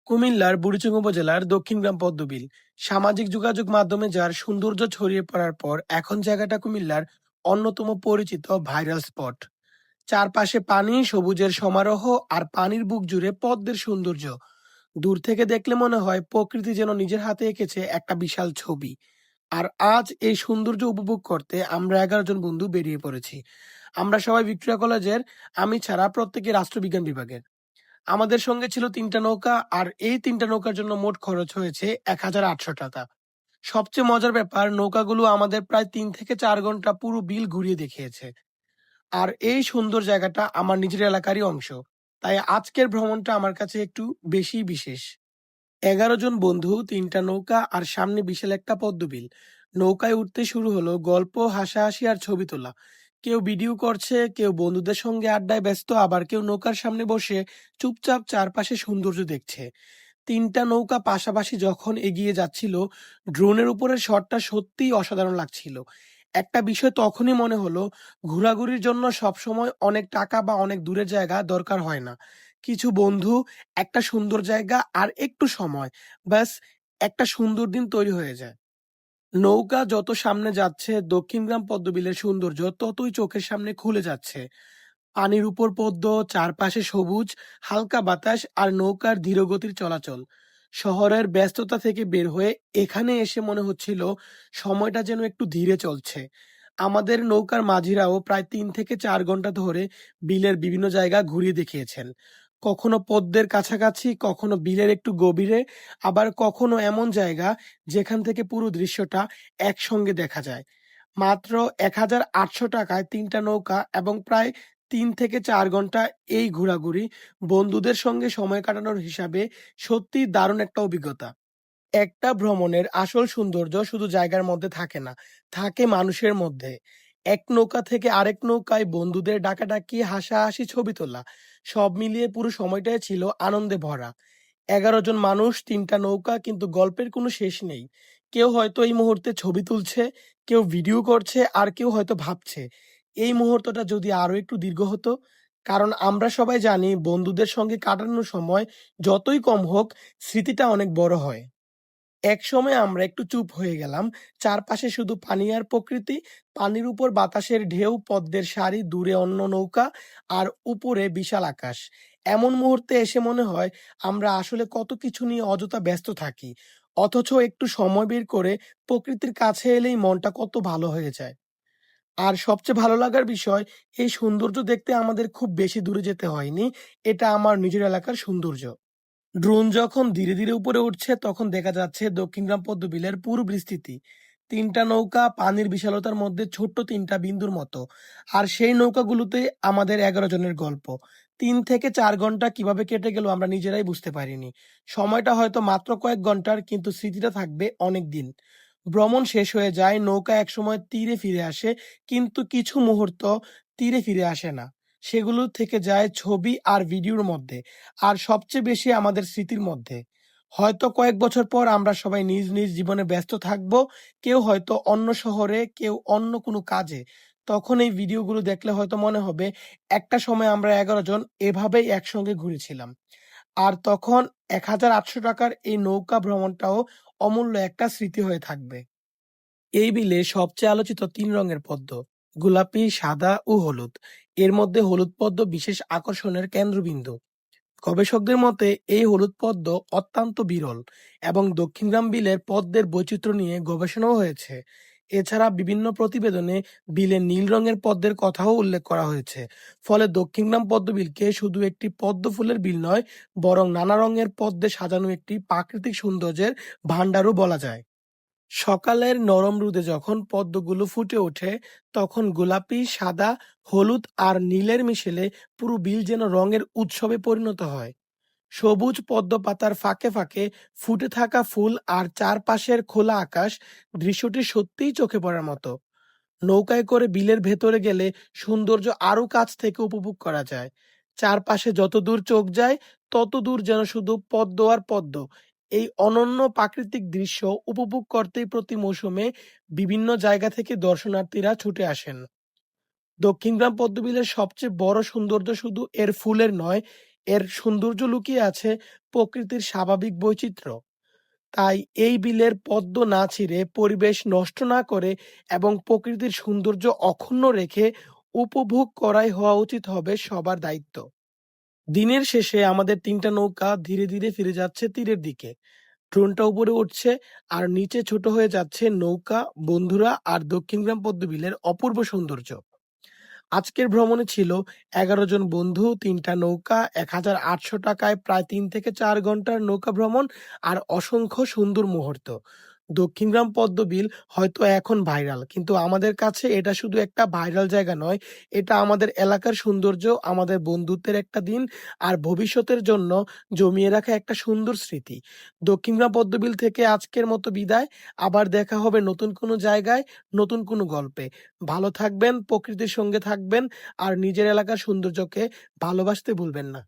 কুমিল্লার বুড়িচং উপজেলার দক্ষিণগ্রাম পদ্মবিল সামাজিক যোগাযোগ মাধ্যমে যার সৌন্দর্য ছড়িয়ে পড়ার পর এখন জায়গাটা কুমিল্লার অন্যতম পরিচিত ভাইরাল স্পট। চারপাশে পানি, সবুজের সমারোহ আর পানির বুক জুড়ে পদ্মের সৌন্দর্য। দূর থেকে দেখলে মনে হয় প্রকৃতি যেন নিজের হাতে এঁকেছে একটা বিশাল ছবি। আর আজ এই সৌন্দর্য উপভোগ করতে আমরা 11 জন বন্ধু বেরিয়ে পড়েছি। আমরা সবাই ভিক্টোরিয়া কলেজের, আমি ছাড়া প্রত্যেকে রাষ্ট্রবিজ্ঞান বিভাগের। আমাদের সঙ্গে ছিল ৩টা নৌকা, আর এই ৩টা নৌকার জন্য মোট খরচ হয়েছে ১,৮০০ টাকা। সবচেয়ে মজার ব্যাপার, নৌকাগুলো আমাদের প্রায় ৩ থেকে ৪ ঘন্টা পুরো বিল ঘুরিয়ে দেখিয়েছে। আর এই সুন্দর জায়গাটা আমার নিজের এলাকারই অংশ, তাই আজকের ভ্রমণটা আমার কাছে একটু বেশি বিশেষ। 11 জন বন্ধু, ৩টা নৌকা আর সামনে বিশাল একটা পদ্মবিল। নৌকায় উঠতে শুরু হলো গল্প, হাসাহাসি আর ছবি তোলা। কেউ ভিডিও করছে, কেউ বন্ধুদের সঙ্গে আড্ডায় ব্যস্ত, আবার কেউ নৌকার সামনে বসে চুপচাপ চারপাশে সৌন্দর্য দেখছে। ৩টা নৌকা পাশাপাশি যখন এগিয়ে যাচ্ছিল, ড্রোনের উপরের শটটা সত্যিই অসাধারণ লাগছিল। একটা বিষয় তখনই মনে হলো, ঘোরাঘুরির জন্য সবসময় অনেক টাকা বা অনেক দূরের জায়গা দরকার হয় না। কিছু বন্ধু, একটা সুন্দর জায়গা আর একটু সময়, ব্যাস একটা সুন্দর দিন তৈরি হয়ে যায়। নৌকা যত সামনে যাচ্ছে, দক্ষিণগ্রাম পদ্মবিলের সৌন্দর্য ততই চোখের সামনে খুলে যাচ্ছে। পানির উপর পদ্ম, চারপাশে সবুজ, হালকা বাতাস আর নৌকার ধীরগতির চলাচল। শহরের ব্যস্ততা থেকে বের হয়ে এখানে এসে মনে হচ্ছিল সময়টা যেন একটু ধীরে চলছে। আমাদের নৌকার মাঝিরাও প্রায় ৩ থেকে ৪ ঘন্টা ধরে বিলের বিভিন্ন জায়গা ঘুরিয়ে দেখিয়েছেন। কখনো পদ্মের কাছাকাছি, কখনো বিলের একটু গভীরে, আবার কখনো এমন জায়গা যেখান থেকে পুরো দৃশ্যটা একসঙ্গে দেখা যায়। মাত্র ১,৮০০ টাকায় ৩টা নৌকা এবং প্রায় ৩ থেকে ৪ ঘন্টা এই ঘোরাঘুরি বন্ধুদের সঙ্গে সময় কাটানোর হিসাবে সত্যি দারুণ একটা অভিজ্ঞতা। একটা ভ্রমণের আসল সৌন্দর্য শুধু জায়গার মধ্যে থাকে না, থাকে মানুষের মধ্যে। এক নৌকা থেকে আরেক নৌকায় বন্ধুদের ডাকাডাকি, হাসাহাসি, ছবি তোলা, সব মিলিয়ে পুরো সময়টাই ছিল আনন্দে ভরা। 11 জন মানুষ, ৩টা নৌকা, কিন্তু গল্পের কোনো শেষ নেই। কেউ হয়তো এই মুহূর্তে ছবি তুলছে, কেউ ভিডিও করছে, আর কেউ হয়তো ভাবছে এই মুহূর্তটা যদি আরো একটু দীর্ঘ হতো। কারণ আমরা সবাই জানি, বন্ধুদের সঙ্গে কাটানো সময় যতই কম হোক, স্মৃতিটা অনেক বড় হয়। একসময় আমরা একটু চুপ হয়ে গেলাম। চারপাশে শুধু পানি আর প্রকৃতি। পানির উপর বাতাসের ঢেউ, পদ্মের সারি, দূরে অন্য নৌকা, আর উপরে বিশাল আকাশ। এমন মুহূর্তে এসে মনে হয় আমরা আসলে কত কিছু নিয়ে অযথা ব্যস্ত থাকি। অথচ একটু সময় বের করে প্রকৃতির কাছে এলেই মনটা কত ভালো হয়ে যায়। আর সবচেয়ে ভালো লাগার বিষয়, এই সৌন্দর্য দেখতে আমাদের খুব বেশি দূরে যেতে হয়নি। এটা আমার নিজের এলাকার সৌন্দর্য। ড্রোন যখন ধীরে ধীরে উপরে উঠছে, তখন দেখা যাচ্ছে দক্ষিণগ্রাম পদ্মবিলের পুরো বিস্তৃতি। ৩টা নৌকা পানির বিশালতার মধ্যে ছোট্ট ৩টা বিন্দুর মতো। আর সেই নৌকাগুলোতে আমাদের 11 জনের গল্প। ৩ থেকে ৪ ঘন্টা কিভাবে কেটে গেল আমরা নিজেরাই বুঝতে পারিনি। সময়টা হয়তো মাত্র কয়েক ঘন্টার, কিন্তু স্মৃতিটা থাকবে অনেক দিন। ভ্রমণ শেষ হয়ে যায়, নৌকা একসময় তীরে ফিরে আসে, কিন্তু কিছু মুহূর্ত তীরে ফিরে আসে না। সেগুলো থেকে যায় ছবি আর ভিডিওর মধ্যে, আর সবচেয়ে বেশি আমাদের স্মৃতির মধ্যে। হয়তো কয়েক বছর পর আমরা সবাই নিজ নিজ জীবনে ব্যস্ত থাকব, কেউ হয়তো অন্য শহরে, কেউ অন্য কোনো কাজে। তখন এই ভিডিওগুলো দেখলে হয়তো মনে হবে একটা সময় আমরা 11 জন এভাবেই একসঙ্গে ঘুরেছিলাম। আর তখন ১,৮০০ টাকার এই নৌকা ভ্রমণটাও অমূল্য একটা স্মৃতি হয়ে থাকবে। এই বিলে সবচেয়ে আলোচিত ৩ রঙের পদ্ম, গোলাপি, সাদা ও হলুদ। এর মধ্যে হলুদ পদ্ম বিশেষ আকর্ষণের কেন্দ্রবিন্দু। গবেষকদের মতে এই হলুদ পদ্ম অত্যন্ত বিরল, এবং দক্ষিণগ্রাম বিলের পদ্মের বৈচিত্র্য নিয়ে গবেষণাও হয়েছে। এছাড়া বিভিন্ন প্রতিবেদনে বিলের নীল রঙের পদ্মের কথাও উল্লেখ করা হয়েছে। ফলে দক্ষিণগ্রাম পদ্মবিলকে শুধু একটি পদ্ম ফুলের বিল নয়, বরং নানা রঙের পদ্মে সাজানো একটি প্রাকৃতিক সৌন্দর্যের ভাণ্ডারও বলা যায়। সকালের নরম রোদে যখন পদ্মগুলো ফুটে ওঠে, তখন গোলাপি, সাদা, হলুদ আর নীলের মিশেলে পুরো বিল যেন রঙের উৎসবে পরিণত হয়। সবুজ পদ্ম পাতার ফাঁকে ফাঁকে ফুটে থাকা ফুল আর চারপাশের খোলা আকাশ, দৃশ্যটি সত্যিই চোখে পড়ার মতো। নৌকায় করে বিলের ভেতরে গেলে সৌন্দর্য আরো কাছ থেকে উপভোগ করা যায়। চারপাশে যত দূর চোখ যায়, তত দূর যেন শুধু পদ্ম আর পদ্ম। এই অনন্য প্রাকৃতিক দৃশ্য উপভোগ করতেই প্রতি মৌসুমে বিভিন্ন জায়গা থেকে দর্শনার্থীরা ছুটে আসেন। দক্ষিণগ্রাম পদ্মবিলের সবচেয়ে বড় সৌন্দর্য শুধু এর ফুলের নয়, এর সৌন্দর্য লুকিয়ে আছে প্রকৃতির স্বাভাবিক বৈচিত্র্য। তাই এই বিলের পদ্ম না ছিঁড়ে, পরিবেশ নষ্ট না করে এবং প্রকৃতির সৌন্দর্য অক্ষুণ্ণ রেখে উপভোগ করাই হওয়া উচিত হবে সবার দায়িত্ব। দিনের শেষে আমাদের ৩ টা নৌকা ধীরে, ধীরে ফিরে যাচ্ছে তীরের দিকে। ড্রোনটা উপরে উঠছে আর নিচে ছোট হয়ে যাচ্ছে নৌকা, বন্ধুরা আর দক্ষিণগ্রাম পদ্মবিলের অপূর্ব সৌন্দর্য। আজকের ভ্রমণে ছিল ১১ জন বন্ধু, ৩ টা নৌকা, ৳১,৮০০ প্রায় ৩ থেকে ৪ ঘন্টার নৌকা ভ্রমণ আর অসংখ্য সুন্দর মুহূর্ত। দক্ষিণগ্রাম পদ্মবিল হয়তো এখন ভাইরাল, কিন্তু আমাদের কাছে এটা শুধু একটা ভাইরাল জায়গা নয়, এটা আমাদের এলাকার সৌন্দর্য, আমাদের বন্ধুত্বের একটা দিন আর ভবিষ্যতের জন্য জমিয়ে রাখা একটা সুন্দর স্মৃতি। দক্ষিণগ্রাম পদ্মবিল থেকে আজকের মতো বিদায়। আবার দেখা হবে নতুন কোনো জায়গায়, নতুন কোনো গল্পে। ভালো থাকবেন, প্রকৃতির সঙ্গে থাকবেন আর নিজের এলাকার সৌন্দর্যকে ভালোবাসতে ভুলবেন না।